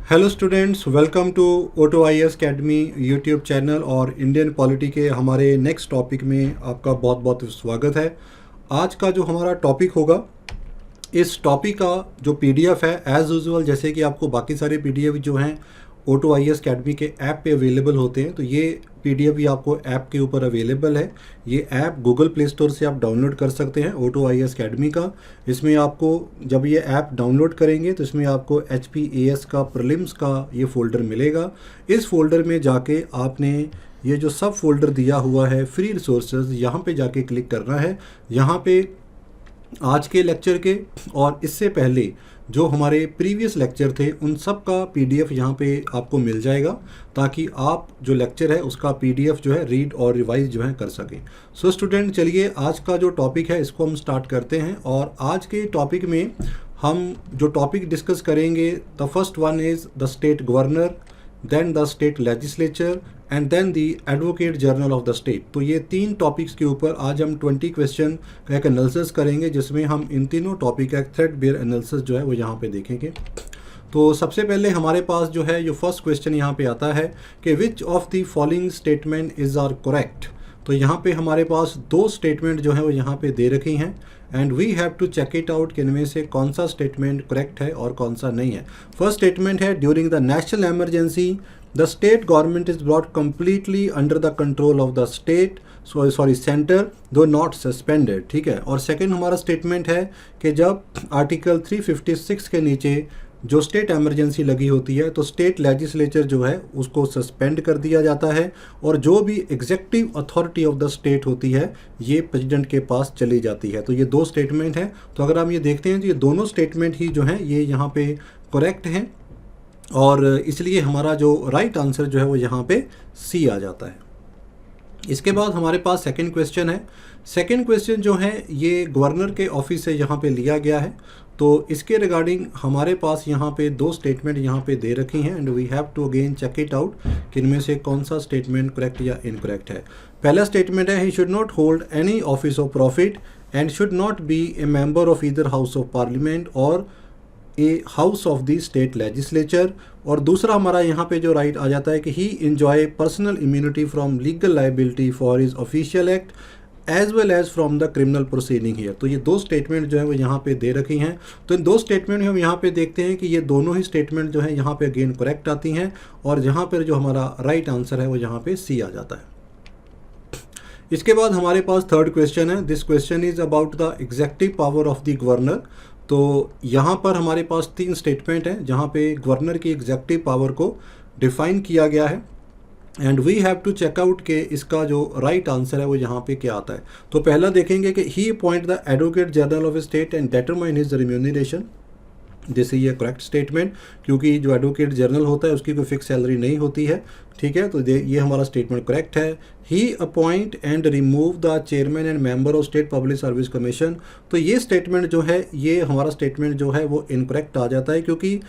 Hello students, welcome to auto I S academy YouTube channel और Indian polity के हमारे next topic में आपका बहुत बहुत स्वागत है। आज का जो हमारा टॉपिक होगा, इस टॉपिक का जो पीडीएफ है एज़ यूजुअल, जैसे कि आपको बाकी सारे पीडीएफ जो हैं ऑटो आई एस अकेडमी के ऐप पे अवेलेबल होते हैं, तो ये पीडीएफ भी आपको ऐप के ऊपर अवेलेबल है। ये ऐप गूगल प्ले स्टोर से आप डाउनलोड कर सकते हैं, ऑटो आई एस अकेडमी का। इसमें आपको जब ये ऐप डाउनलोड करेंगे तो इसमें आपको HPAS का प्रीलिम्स का ये फ़ोल्डर मिलेगा। इस फोल्डर में जाके आपने ये जो सब फोल्डर दिया हुआ है फ्री रिसोर्सेज, यहाँ पे जाके क्लिक करना है। यहाँ पे आज के लेक्चर के और इससे पहले जो हमारे प्रीवियस लेक्चर थे उन सब का पीडीएफ यहाँ पे आपको मिल जाएगा, ताकि आप जो लेक्चर है उसका पीडीएफ जो है रीड और रिवाइज जो है कर सकें। सो स्टूडेंट, चलिए आज का जो टॉपिक है इसको हम स्टार्ट करते हैं। और आज के टॉपिक में हम जो टॉपिक डिस्कस करेंगे, the first one is the state governor, then the state legislature and then the advocate general of the state. तो ये तीन टॉपिक्स के ऊपर आज हम 20 क्वेश्चन का एक एनालिसिस करेंगे, जिसमें हम इन तीनों टॉपिक का एक थ्रेड बेयर एनालिसिस जो है वो यहाँ पे देखेंगे। तो सबसे पहले हमारे पास जो है, जो फर्स्ट क्वेश्चन यहाँ पे आता है कि which of the following statement is are correct. तो यहाँ पे हमारे पास दो स्टेटमेंट जो है वो यहाँ पे दे रखी हैं and we have to check it out कि इनमें से कौन सा स्टेटमेंट करेक्ट है और कौन सा नहीं है। फर्स्ट स्टेटमेंट है, during the national emergency the state government is brought completely under the control of the state centre दो नॉट सस्पेंडेड। ठीक है। और सेकेंड हमारा स्टेटमेंट है कि जब आर्टिकल 356 के नीचे जो स्टेट एमरजेंसी लगी होती है तो स्टेट लेजिस्लेचर जो है उसको सस्पेंड कर दिया जाता है और जो भी executive authority of the state होती है ये प्रेसिडेंट के पास चली जाती है। तो ये दो स्टेटमेंट हैं। तो अगर हम ये देखते हैं तो ये दोनों स्टेटमेंट ही जो हैं ये यहाँ पे करेक्ट हैं, और इसलिए हमारा जो राइट आंसर जो है वो यहाँ पे सी आ जाता है। इसके बाद हमारे पास सेकंड क्वेश्चन है। सेकंड क्वेश्चन जो है ये गवर्नर के ऑफिस से यहाँ पे लिया गया है। तो इसके रिगार्डिंग हमारे पास यहाँ पे दो स्टेटमेंट यहाँ पे दे रखी हैं and we have to again check it out कि इनमें से कौन सा स्टेटमेंट करेक्ट या इनकरेक्ट है। पहला स्टेटमेंट है, he should not hold any office of profit and should not be a member of either house of parliament or a house of the state legislature. और दूसरा हमारा यहाँ पे जो राइट आ जाता है कि he enjoy personal immunity from legal liability for his official act as well as from the criminal proceeding here. तो ये दो स्टेटमेंट जो है वो यहाँ पे दे रखी हैं। तो इन दो स्टेटमेंट में हम यहाँ पे देखते हैं कि ये दोनों ही स्टेटमेंट जो है यहाँ पे अगेन करेक्ट आती हैं, और जहाँ पर जो हमारा राइट आंसर है वो यहाँ पे सी आ जाता है। इसके बाद हमारे पास थर्ड क्वेश्चन है। This question is about the adjective power of the governor. तो यहाँ पर हमारे पास तीन स्टेटमेंट हैं जहाँ पे गवर्नर की एग्जेक्टिव पावर को डिफाइन किया गया है and we have to check out के इसका जो राइट आंसर है वो यहाँ पे क्या आता है। तो पहला देखेंगे कि he appoint the advocate general of state and determine his remuneration. जैसे ये करेक्ट स्टेटमेंट, क्योंकि जो एडवोकेट जनरल होता है उसकी कोई फिक्स सैलरी नहीं होती है। ठीक है। तो ये हमारा स्टेटमेंट करेक्ट है। He appoint and remove the chairman and member of state public service commission. तो ये स्टेटमेंट जो है, ये हमारा स्टेटमेंट जो है वो इनकरेक्ट आ जाता है, क्योंकि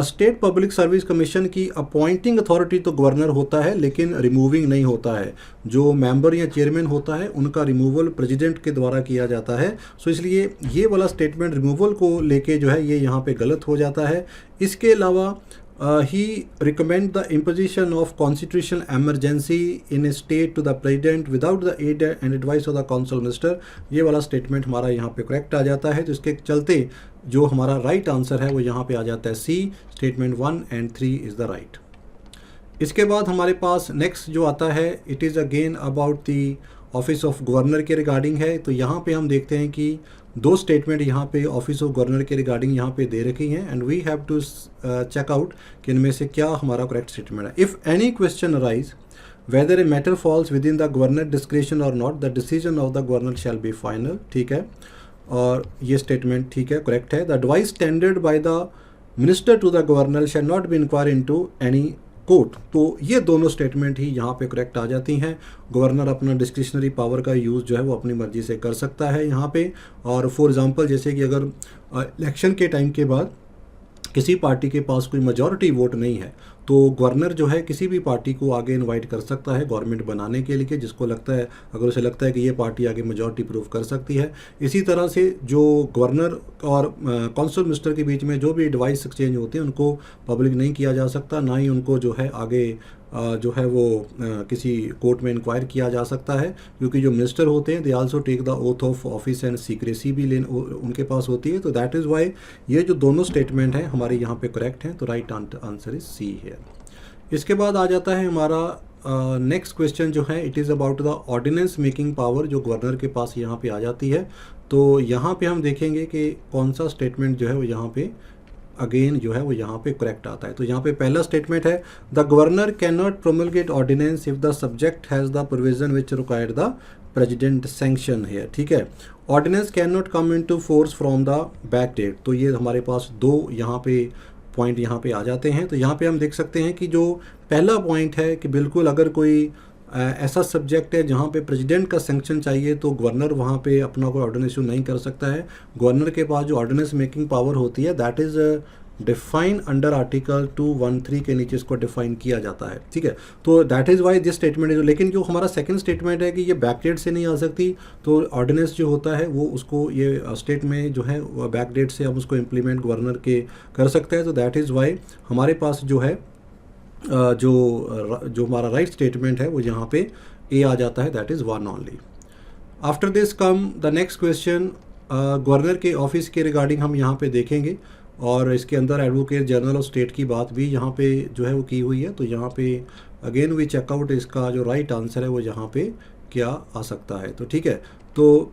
स्टेट पब्लिक सर्विस कमीशन की अपॉइंटिंग अथॉरिटी तो गवर्नर होता है लेकिन रिमूविंग नहीं होता है। जो मेंबर या चेयरमैन होता है उनका रिमूवल प्रेसिडेंट के द्वारा किया जाता है। सो इसलिए ये वाला स्टेटमेंट रिमूवल को लेके जो है ये यहाँ पे गलत हो जाता है। इसके अलावा he recommend the imposition of constitutional emergency in a state to the president without the aid and advice of the council minister। ये वाला स्टेटमेंट हमारा यहाँ पे करेक्ट आ जाता है। तो इसके चलते जो हमारा राइट आंसर है वो यहाँ पे आ जाता है C. Statement 1 and 3 is the right. इसके बाद हमारे पास नेक्स्ट जो आता है, it is again about the office of governor के रिगार्डिंग है। तो यहाँ पे हम देखते हैं कि दो स्टेटमेंट यहाँ पे ऑफिस ऑफ गवर्नर के रिगार्डिंग यहाँ पे दे रखी हैं and we have to check out कि इनमें से क्या हमारा करेक्ट स्टेटमेंट है। If any question arise whether a matter falls within the governor description or not, the decision of the governor shall be final. ठीक है। और ये स्टेटमेंट ठीक है, करेक्ट है। The advice tendered by the minister to the governor shall not be inquire into any court. तो ये दोनों स्टेटमेंट ही यहाँ पे करेक्ट आ जाती हैं। गवर्नर अपना डिस्क्रिशनरी पावर का यूज़ जो है वो अपनी मर्जी से कर सकता है यहाँ पे। और फॉर एग्जांपल जैसे कि अगर इलेक्शन के टाइम के बाद किसी पार्टी के पास कोई मेजॉरिटी वोट नहीं है तो गवर्नर जो है किसी भी पार्टी को आगे इनवाइट कर सकता है गवर्नमेंट बनाने के लिए, जिसको लगता है, अगर उसे लगता है कि ये पार्टी आगे मेजॉरिटी प्रूव कर सकती है। इसी तरह से जो गवर्नर और कौंसल मिनिस्टर के बीच में जो भी एडवाइस एक्सचेंज होते हैं उनको पब्लिक नहीं किया जा सकता, ना ही उनको जो है आगे जो है वो किसी कोर्ट में इंक्वायर किया जा सकता है, क्योंकि जो मिनिस्टर होते हैं they also take the oath of office and secrecy भी उनके पास होती है। तो दैट इज़ वाई ये जो दोनों स्टेटमेंट हैं हमारे यहाँ पे करेक्ट हैं। तो राइट आंसर इज सी है। इसके बाद आ जाता है हमारा नेक्स्ट क्वेश्चन जो है, it is about the ordinance making power जो गवर्नर के पास यहाँ पे आ जाती है। तो यहाँ पे हम देखेंगे कि कौन सा स्टेटमेंट जो है वो यहाँ पे अगेन जो है वो यहाँ पे करेक्ट आता है। तो यहाँ पे पहला स्टेटमेंट है, the governor can not promulgate ordinance if the subject has the provision which required the president sanction है। ठीक है, ordinance can not come into force from the back date. तो ये हमारे पास दो यहाँ पे पॉइंट यहाँ पे आ जाते हैं। तो यहाँ पे हम देख सकते हैं कि जो पहला पॉइंट है कि बिल्कुल अगर कोई ऐसा सब्जेक्ट है जहाँ पे प्रेसिडेंट का सैंक्शन चाहिए तो गवर्नर वहाँ पे अपना कोई ऑर्डिनेंस इशू नहीं कर सकता है। गवर्नर के पास जो ऑर्डिनेंस मेकिंग पावर होती है that is define under article 213 के नीचे इसको डिफाइन किया जाता है। ठीक है, तो that is why this statement is. लेकिन जो हमारा सेकंड स्टेटमेंट है कि ये बैकडेट से नहीं आ सकती, तो ऑर्डिनेंस जो होता है वो उसको ये स्टेट में जो है बैकडेट से हम उसको इम्प्लीमेंट गवर्नर के कर सकते हैं। तो दैट इज़ वाई हमारे पास जो है जो हमारा राइट स्टेटमेंट है वो यहाँ पे ए आ जाता है, that is one only. After this come the next question, governor के ऑफिस के रिगार्डिंग हम यहाँ पे देखेंगे और इसके अंदर एडवोकेट जनरल ऑफ स्टेट की बात भी यहाँ पे जो है वो की हुई है। तो यहाँ पे अगेन वी चेकआउट इसका जो राइट आंसर है वो यहाँ पे क्या आ सकता है। तो ठीक है, तो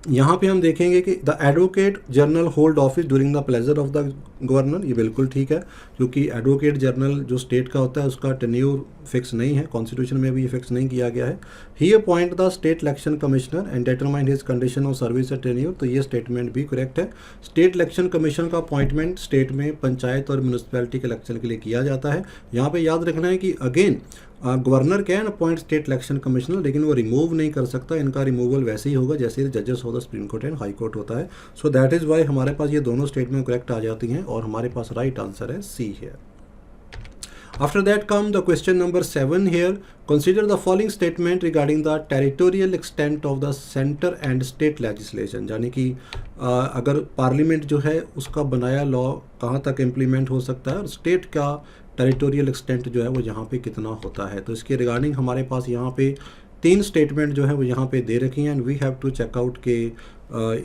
यहाँ पे हम देखेंगे कि the advocate general hold office during the pleasure of the governor. ये बिल्कुल ठीक है, क्योंकि एडवोकेट जनरल जो स्टेट का होता है उसका टेन्योर फिक्स नहीं है, कॉन्स्टिट्यूशन में भी ये फिक्स नहीं किया गया है। He appoint the state election commissioner and determine his condition of service at tenure. तो ये स्टेटमेंट भी करेक्ट है। स्टेट इलेक्शन कमीशन का अपॉइंटमेंट स्टेट में पंचायत और म्यूनिसिपैलिटी के इलेक्शन के लिए किया जाता है। यहाँ पे याद रखना है कि again governor can appoint state election commissioner, लेकिन वो रिमूव नहीं कर सकता। इनका रिमूवल वैसे ही होगा जैसे जजेस of the supreme court and high court होता है। सो दैट इज़ वाई हमारे पास ये दोनों स्टेटमेंट करेक्ट आ जाती हैं और हमारे पास राइट आंसर है सी है। After that come the question number 7 here. Consider the following statement regarding the territorial extent of the center and state legislation. यानी कि अगर पार्लियामेंट जो है उसका बनाया लॉ कहाँ तक इम्प्लीमेंट हो सकता है और स्टेट का टेरिटोरियल एक्सटेंट जो है वो यहाँ पे कितना होता है। तो इसके रिगार्डिंग हमारे पास यहाँ पे तीन स्टेटमेंट जो है वो यहाँ पे दे रखी हैं and we have to check out के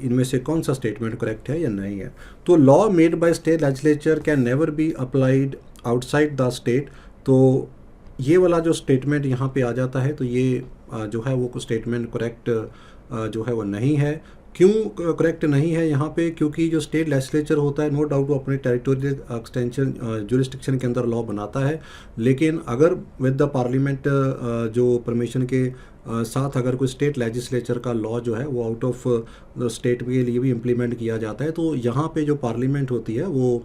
इनमें से कौन सा स्टेटमेंट करेक्ट है या नहीं है। तो law made by state legislature can never be applied outside the state. तो ये वाला जो स्टेटमेंट यहाँ पे आ जाता है तो ये जो है वो स्टेटमेंट करेक्ट जो है वो नहीं है। क्यों करेक्ट नहीं है यहाँ पे? क्योंकि जो स्टेट लेजिस्लेचर होता है नो डाउट वो अपने टेरिटोरियल एक्सटेंशन जुरिस्डिक्शन के अंदर लॉ बनाता है, लेकिन अगर विद द पार्लियामेंट जो परमिशन के साथ अगर कोई स्टेट लेजिस्लेचर का लॉ जो है वो आउट ऑफ स्टेट के लिए भी इम्प्लीमेंट किया जाता है, तो यहाँ पे जो पार्लियामेंट होती है वो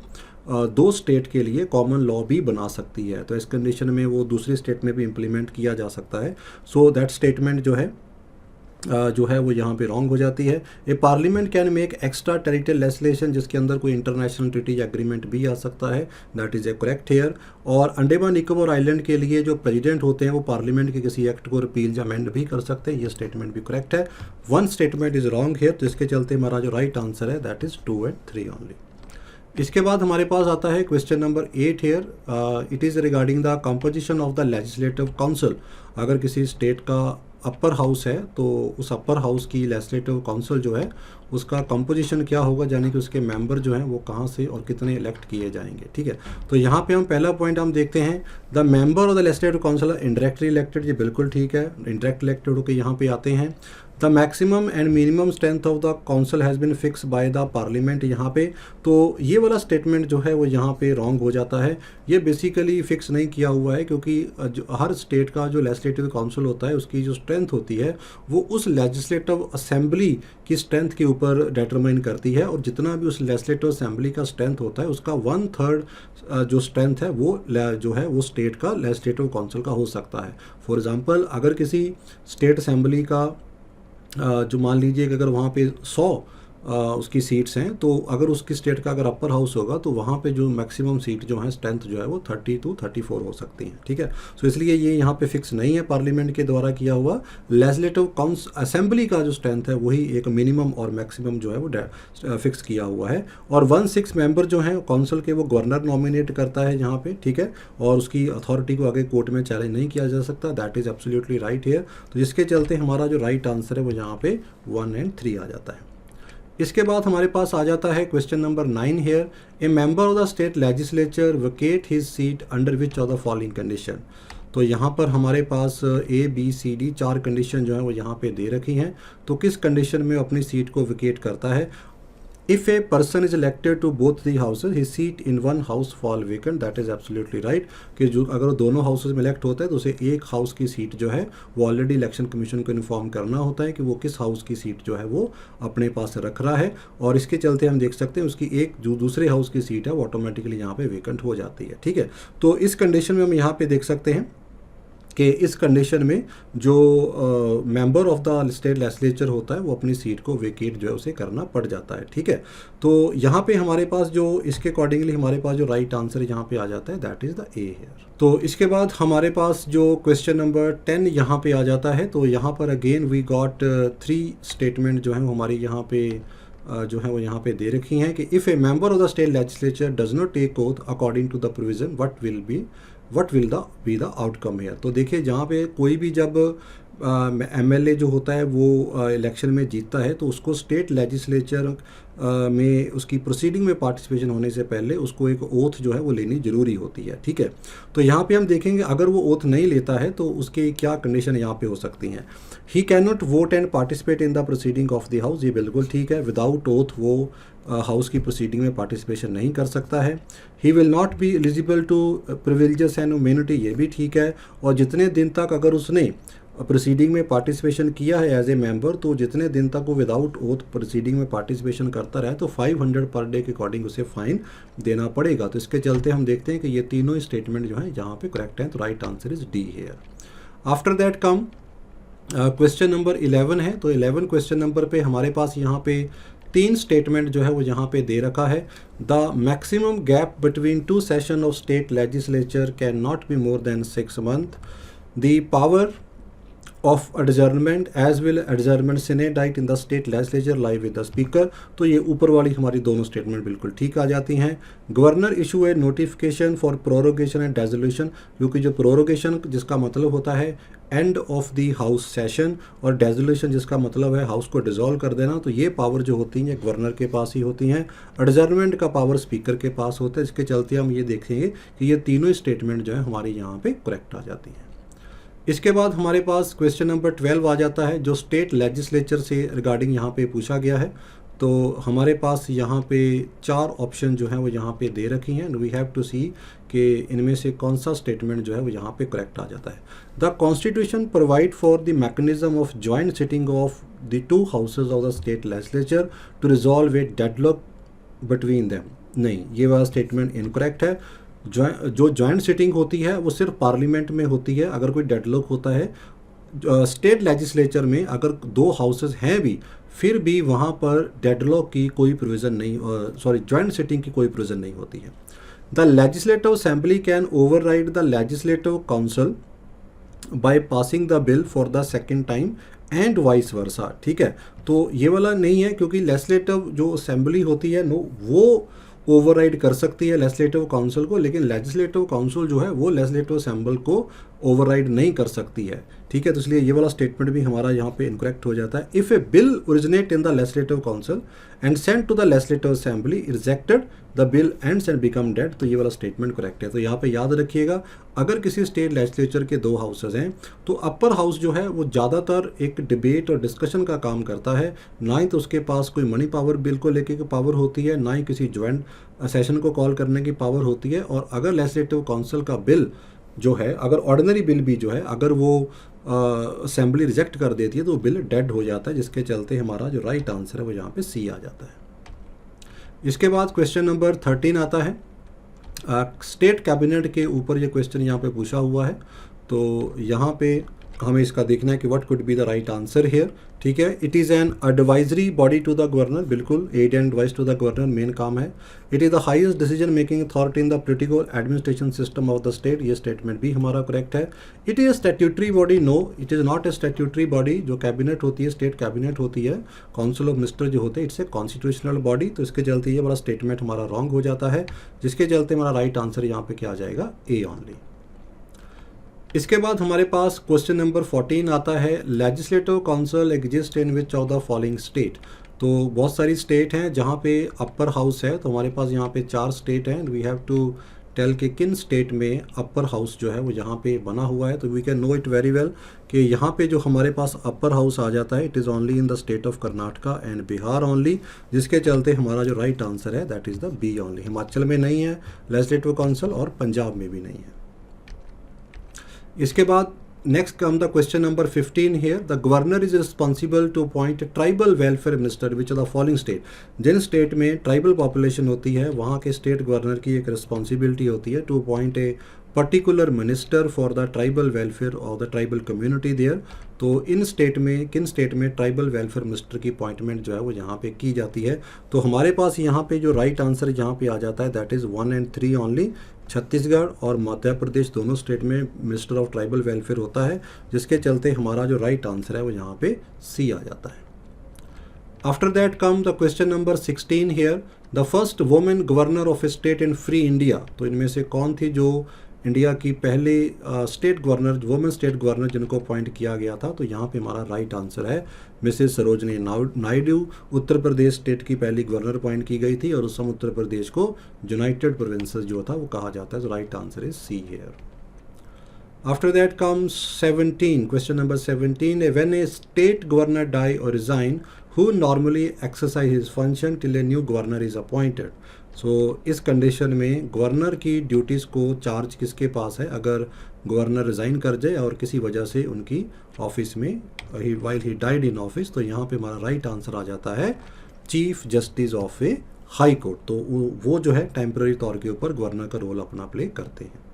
दो स्टेट के लिए कॉमन लॉ भी बना सकती है। तो इस कंडीशन में वो दूसरी स्टेट में भी इम्प्लीमेंट किया जा सकता है। सो दैट स्टेटमेंट जो है वो यहाँ पे रॉन्ग हो जाती है। A parliament can make extra territorial legislation जिसके अंदर कोई इंटरनेशनल ट्रीटी या एग्रीमेंट भी आ सकता है, that is A correct here. और अंडमान निकोबार आइलैंड के लिए जो प्रेसिडेंट होते हैं वो पार्लियामेंट के किसी एक्ट को रिपील या अमेंड भी कर सकते हैं, ये स्टेटमेंट भी करेक्ट है। One statement is wrong here, तो इसके चलते हमारा जो राइट आंसर है दैट इज़ 2 and 3 ओनली। इसके बाद हमारे पास आता है question number 8 here. It is regarding the composition of the legislative council. अगर किसी स्टेट का अपर हाउस है तो उस अपर हाउस की लेजिस्लेटिव काउंसिल जो है उसका कंपोजिशन क्या होगा, यानी कि उसके मेंबर जो हैं वो कहाँ से और कितने इलेक्ट किए जाएंगे। ठीक है, तो यहाँ पे हम पहला पॉइंट हम देखते हैं the member of the legislative council are indirectly elected. ये बिल्कुल ठीक है, इंडायरेक्ट इलेक्टेड होकर यहाँ पे आते हैं। The maximum and minimum strength of the council has been fix by the parliament. यहाँ पे तो ये वाला स्टेटमेंट जो है वो यहाँ पे रॉन्ग हो जाता है। ये बेसिकली फिक्स नहीं किया हुआ है, क्योंकि हर स्टेट का जो लेजिस्लेटिव काउंसिल होता है उसकी जो स्ट्रेंथ होती है वो उस लेजिस्लेटिव असेंबली की स्ट्रेंथ के ऊपर डिटरमाइन करती है, और जितना भी उस लेजिस्लेटिव असेंबली का स्ट्रेंथ होता है उसका 1/3 जो स्ट्रेंथ है वो जो है वो स्टेट का लेजिस्लेटिव काउंसिल का हो सकता है। फॉर एग्जांपल अगर किसी स्टेट असेंबली का जो मान लीजिए कि अगर वहाँ पे 100 उसकी सीट्स हैं, तो अगर उसकी स्टेट का अगर अपर हाउस होगा तो वहाँ पे जो मैक्सिमम सीट जो है स्ट्रेंथ जो है वो 30 to 34 हो सकती हैं, ठीक है। सो इसलिए ये यहाँ पे फिक्स नहीं है पार्लियामेंट के द्वारा किया हुआ। लेजिस्लेटिव असेंबली का जो स्ट्रेंथ है वही एक मिनिमम और मैक्सिमम जो है वो फिक्स किया हुआ है। और 1/6 मेंबर जो हैं काउंसिल के वो गवर्नर नॉमिनेट करता है यहाँ पे, ठीक है, और उसकी अथॉरिटी को आगे कोर्ट में चैलेंज नहीं किया जा सकता। That is absolutely right here. तो जिसके चलते हमारा जो राइट आंसर है वो यहाँ पे 1 और 3 आ जाता है। इसके बाद हमारे पास आ जाता है question number 9 here. A member of the state legislature vacate his seat under which of the following condition. तो यहाँ पर हमारे पास ABCD 4 कंडीशन जो है वो यहाँ पे दे रखी हैं। तो किस कंडीशन में अपनी सीट को वेकेट करता है? If a person is elected to both the houses his seat in one house fall vacant. That is absolutely right कि जो अगर दोनों हाउसेज में इलेक्ट होता है तो उसे एक हाउस की सीट जो है वो ऑलरेडी इलेक्शन कमीशन को इन्फॉर्म करना होता है कि वो किस हाउस की सीट जो है वो अपने पास रख रहा है, और इसके चलते हम देख सकते हैं उसकी एक जो दूसरे हाउस की सीट है वो ऑटोमेटिकली यहाँ पे वेकेंट हो जाती है, ठीक है। तो इस कंडीशन में हम यहाँ पे देख सकते हैं कि इस कंडीशन में जो member of the state legislature होता है वो अपनी सीट को वेकेट जो है उसे करना पड़ जाता है, ठीक है। तो यहाँ पे हमारे पास जो इसके अकॉर्डिंगली हमारे पास जो राइट आंसर यहाँ पे आ जाता है that is the A here. तो इसके बाद हमारे पास जो क्वेश्चन नंबर 10 यहाँ पे आ जाता है। तो यहाँ पर अगेन वी गॉट 3 स्टेटमेंट जो है वो हमारी यहाँ पे जो है वो यहाँ पे दे रखी हैं कि if a member of the state legislature does not take oath according to the provision what will be the outcome here. तो देखिए जहाँ पे कोई भी जब MLA जो होता है वो इलेक्शन में जीतता है तो उसको स्टेट लेजिस्लेचर में उसकी प्रोसीडिंग में पार्टिसिपेशन होने से पहले उसको एक ओथ जो है वो लेनी ज़रूरी होती है, ठीक है। तो यहाँ पे हम देखेंगे अगर वो ओथ नहीं लेता है तो उसकी क्या कंडीशन यहाँ पे हो सकती हैं। He can not vote and participate in the proceeding of the house, ये बिल्कुल ठीक है। विदाउट ओथ वो हाउस की प्रोसीडिंग में पार्टिसिपेशन नहीं कर सकता है। He will not be eligible to privileges and immunity, ये भी ठीक है। और जितने दिन तक अगर उसने प्रोसीडिंग में पार्टिसिपेशन किया है एज ए मेंबर, तो जितने दिन तक वो विदाउट ओथ प्रोसीडिंग में पार्टिसिपेशन करता रहे तो 500 पर डे के अकॉर्डिंग उसे फाइन देना पड़ेगा। तो इसके चलते हम देखते हैं कि ये तीनों ही स्टेटमेंट जो है यहाँ पे करेक्ट हैं। तो right answer is D here. After that come question number 11 है। तो 11 क्वेश्चन नंबर पे हमारे पास यहाँ पे 3 स्टेटमेंट जो है वो यहाँ पे दे रखा है। The maximum gap between 2 session of state legislature can not be more than 6 months। The power of adjournment as will adjournment senate in the state legislature lie with the speaker। तो ये ऊपर वाली हमारी दोनों स्टेटमेंट बिल्कुल ठीक आ जाती हैं। Governor issue A notification for prorogation and dissolution, क्योंकि जो प्रोरोगेशन जिसका मतलब होता है end of the house session और डेजोल्यूशन जिसका मतलब है हाउस को डिसॉल्व कर देना, तो ये पावर जो होती हैं गवर्नर के पास ही होती हैं। एडजर्नमेंट का पावर स्पीकर के पास होता है। इसके चलते हम ये देखेंगे कि ये तीनों स्टेटमेंट जो है हमारी यहाँ पे करेक्ट आ जाती हैं। इसके बाद हमारे पास क्वेश्चन नंबर 12 आ जाता है जो स्टेट लेजिस्लेचर से रिगार्डिंग यहाँ पे पूछा गया है। तो हमारे पास यहाँ पे 4 ऑप्शन जो हैं वो यहाँ पे दे रखी हैं। वी हैव टू सी कि इनमें से कौन सा स्टेटमेंट जो है वो यहाँ पे करेक्ट आ जाता है। The constitution provide for the mechanism of joint sitting of the 2 houses of the state legislature to resolve a deadlock between them. नहीं, ये वाला स्टेटमेंट इनकरेक्ट है। जो जॉइंट सिटिंग होती है वो सिर्फ पार्लियामेंट में होती है। अगर कोई डेडलॉक होता है स्टेट लेजिस्लेचर में, अगर 2 हाउसेज हैं भी फिर भी वहाँ पर डेडलॉक की कोई प्रोविज़न नहीं, जॉइंट सिटिंग की कोई प्रोविज़न नहीं होती है। The legislative assembly can override the legislative council by passing the bill for the second time and vice versa, ठीक है। तो ये वाला नहीं है क्योंकि लेजिस्लेटिव जो असेंबली होती है वो ओवरराइड कर सकती है लेजिस्लेटिव काउंसिल को, लेकिन लेजिस्लेटिव काउंसिल जो है वो लेजिस्लेटिव असेंबली को ओवरराइड नहीं कर सकती है, ठीक है। तो इसलिए ये वाला स्टेटमेंट भी हमारा यहाँ पे इनकरेक्ट हो जाता है। If a bill originate in the legislative council and send to the legislative assembly rejected the bill ends and become dead, तो ये वाला स्टेटमेंट करेक्ट है। तो यहाँ पे याद रखिएगा अगर किसी स्टेट लेजिस्लेचर के 2 हाउसेज हैं तो अपर हाउस जो है वो ज़्यादातर एक डिबेट और डिस्कशन का काम करता है, ना ही तो उसके पास कोई मनी पावर बिल को लेके की पावर होती है, ना ही किसी ज्वाइंट सेशन को कॉल करने की पावर होती है। और अगर लेजिस्लेटिव काउंसिल का बिल जो है, अगर ऑर्डिनरी बिल भी जो है अगर वो असेंबली रिजेक्ट कर देती है तो बिल डेड हो जाता है, जिसके चलते हमारा जो राइट आंसर है वो यहाँ पे सी आ जाता है। इसके बाद क्वेश्चन नंबर 13 आता है। स्टेट कैबिनेट के ऊपर ये क्वेश्चन यहाँ पे पूछा हुआ है। तो यहाँ पे हमें इसका देखना है कि what could be the right answer here. ठीक है, it is an advisory body to the governor, बिल्कुल aid and advice to the governor main काम है। It is the highest decision making authority in the political administration system of the state, ये statement भी हमारा correct है। It is statutory body, no it is not a statutory body. जो cabinet होती है, state cabinet होती है, council of minister जो होते हैं, इट्स ए कॉन्स्टिट्यूशनल बॉडी। तो इसके चलते ये वाला स्टेटमेंट हमारा रॉन्ग हो जाता है, जिसके चलते हमारा राइट आंसर यहाँ पे क्या आ जाएगा, ए ओनली। इसके बाद हमारे पास क्वेश्चन नंबर 14 आता है, legislative council exist in which of the following state. तो बहुत सारी स्टेट हैं जहाँ पे अपर हाउस है, तो हमारे पास यहाँ पे 4 स्टेट हैं। वी हैव टू टेल कि किन स्टेट में अपर हाउस जो है वो यहाँ पे बना हुआ है। तो we can know it very well कि यहाँ पे जो हमारे पास अपर हाउस आ जाता है, it is only in the state of Karnataka and Bihar only, जिसके चलते हमारा जो राइट आंसर है that is the B only. Himachal में नहीं है लेजिस्लेटिव काउंसिल और पंजाब में भी नहीं है। इसके बाद next come the question number 15 here, the governor is responsible to appoint tribal welfare minister which are the following state. जिन स्टेट में ट्राइबल पॉपुलेशन होती है वहाँ के स्टेट गवर्नर की एक रिस्पॉन्सिबिलिटी होती है to appoint a particular minister for the tribal welfare और द ट्राइबल कम्युनिटी देयर। तो इन स्टेट में, किन स्टेट में ट्राइबल वेलफेयर मिनिस्टर की अपॉइंटमेंट जो है वो यहाँ पे की जाती है। तो हमारे पास यहाँ पे जो राइट आंसर यहाँ पे आ जाता है that is 1 and 3 only. Chhattisgarh और मध्य प्रदेश दोनों स्टेट में मिनिस्टर ऑफ ट्राइबल वेलफेयर होता है, जिसके चलते हमारा जो राइट आंसर है वो यहाँ पे सी आ जाता है। After that come the question number 16 here, the first women governor of A state in free India. तो इनमें से कौन थी जो इंडिया की पहले state governor, women state governor जिनको अपॉइंट किया गया था। तो यहाँ पे हमारा राइट आंसर है मिसेस सरोजनी नायडू। उत्तर प्रदेश स्टेट की पहली गवर्नर अपॉइंट की गई थी और उस समय उत्तर प्रदेश को यूनाइटेड प्रोविंसेस जो था वो कहा जाता है। तो right answer is C here. After that comes 17, question number 17, when a state governor die or resign who normally exercise his function till a new governor is appointed. So इस कंडीशन में गवर्नर की ड्यूटीज़ को charge किसके पास है, अगर governor resign कर जाए और किसी वजह से उनकी ऑफिस में while he died in office, तो यहाँ पे हमारा राइट आंसर आ जाता है chief justice of A high court. तो वो जो है टेम्पररी तौर के ऊपर गवर्नर का रोल अपना प्ले करते हैं।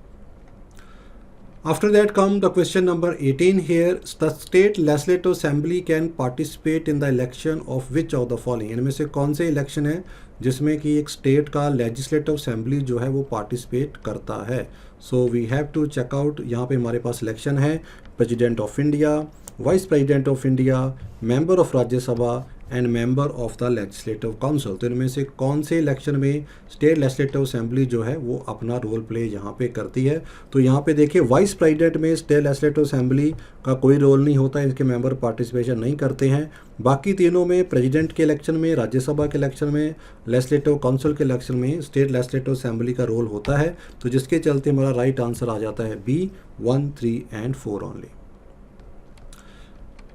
After that come the question number 18 here, the state legislative assembly can participate in the election of which of the following। इनमें से कौन से इलेक्शन है जिसमें कि एक स्टेट का लेजिस्लेटिव असेंबली जो है वो पार्टिसिपेट करता है। So we have to check out, यहाँ पे हमारे पास इलेक्शन है president of India, vice president of India, member of Rajya Sabha and member of the legislative council. तो इनमें से कौन से इलेक्शन में स्टेट लेजिस्लेटिव असेंबली जो है वो अपना रोल प्ले यहाँ पे करती है। तो यहाँ पे देखिए वाइस प्रेसिडेंट में स्टेट लेजिस्लेटिव असेंबली का कोई रोल नहीं होता है, इनके मेंबर पार्टिसिपेशन नहीं करते हैं। बाकी तीनों में प्रेसिडेंट के इलेक्शन में, राज्यसभा के इलेक्शन में, लेजिस्लेटिव काउंसिल के इलेक्शन में स्टेट लेजिस्लेटिव असेंबली का रोल होता है। तो जिसके चलते हमारा राइट आंसर आ जाता है B 1, 3 and 4 only.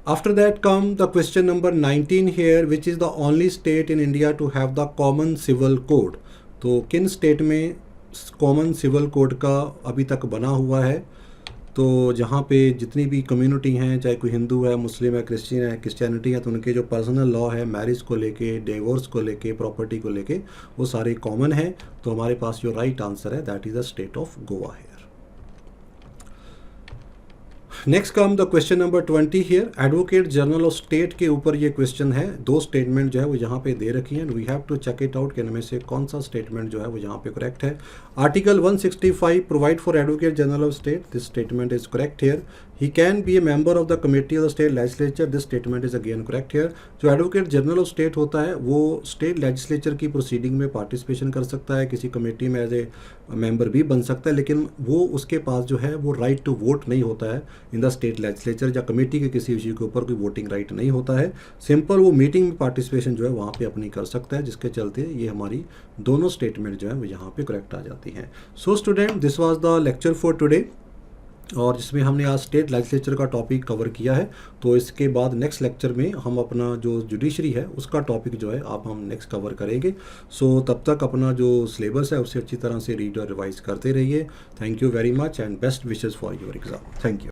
After that come the question number 19 here, which is the only state in India to have the common civil code। तो किन स्टेट में कॉमन सिविल कोड का अभी तक बना हुआ है। तो जहाँ पे जितनी भी कम्युनिटी हैं, चाहे कोई हिंदू है, मुस्लिम है, क्रिश्चियनिटी है, तो उनके जो पर्सनल लॉ है मैरिज को लेके, डिवोर्स को लेके, प्रॉपर्टी को लेके, वो सारे कॉमन है। तो हमारे पास जो राइट आंसर है that is the state of Goa है। Next come the question number 20 here, advocate general of state के ऊपर ये क्वेश्चन है। 2 स्टेटमेंट जो है वो यहाँ पे दे रखी हैं, we have to check it out कि इनमें से कौन सा स्टेटमेंट जो है वो यहाँ पे करेक्ट है। Article 165 provide for advocate general of state, this statement is correct here. He can be a member of the committee of the state legislature, this statement is again correct here. जो advocate general of state होता है वो state legislature की proceeding में participation कर सकता है, किसी कमेटी में एज ए मेंबर भी बन सकता है, लेकिन वो उसके पास जो है वो राइट टू वोट नहीं होता है इन द स्टेट लेजिस्लेचर, या कमेटी के किसी इश्यू के ऊपर कोई वोटिंग राइट नहीं होता है। सिंपल वो मीटिंग में पार्टिसिपेशन जो है वहाँ पे अपनी कर सकता है, जिसके चलते ये हमारी दोनों स्टेटमेंट जो है वो यहाँ पे करेक्ट आ जाती हैं। So student, this was the lecture for today, और जिसमें हमने आज स्टेट लेजिस्लेचर का टॉपिक कवर किया है। तो इसके बाद नेक्स्ट लेक्चर में हम अपना जो जुडिशरी है उसका टॉपिक जो है आप हम नेक्स्ट कवर करेंगे। सो तब तक अपना जो सिलेबस है उससे अच्छी तरह से रीड और रिवाइज करते रहिए। Thank you very much and best wishes for your exam. Thank you.